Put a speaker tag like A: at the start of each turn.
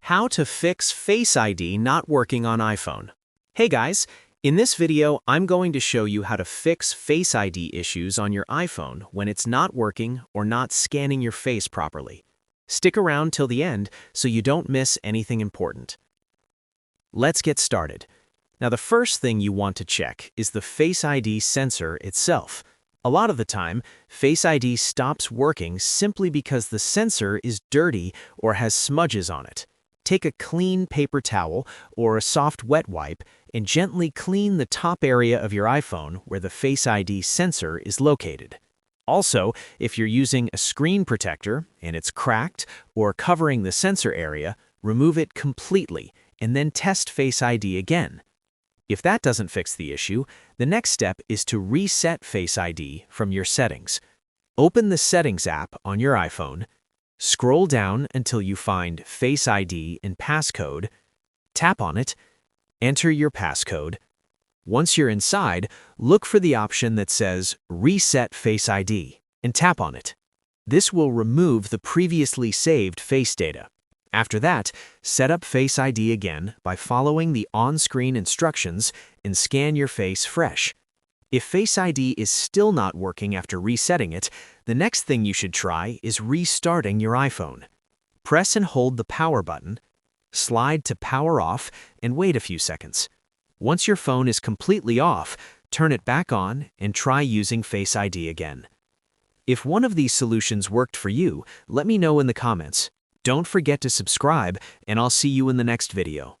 A: How to fix Face ID not working on iPhone. Hey guys, in this video, I'm going to show you how to fix Face ID issues on your iPhone when it's not working or not scanning your face properly. Stick around till the end so you don't miss anything important. Let's get started. Now, the first thing you want to check is the Face ID sensor itself. A lot of the time, Face ID stops working simply because the sensor is dirty or has smudges on it. Take a clean paper towel or a soft wet wipe and gently clean the top area of your iPhone where the Face ID sensor is located. Also, if you're using a screen protector and it's cracked or covering the sensor area, remove it completely and then test Face ID again. If that doesn't fix the issue, the next step is to reset Face ID from your settings. Open the Settings app on your iPhone. Scroll down until you find Face ID and passcode, tap on it, enter your passcode. Once you're inside, look for the option that says Reset Face ID and tap on it. This will remove the previously saved face data. After that, set up Face ID again by following the on-screen instructions and scan your face fresh. If Face ID is still not working after resetting it, the next thing you should try is restarting your iPhone. Press and hold the power button, slide to power off, and wait a few seconds. Once your phone is completely off, turn it back on and try using Face ID again. If one of these solutions worked for you, let me know in the comments. Don't forget to subscribe, and I'll see you in the next video.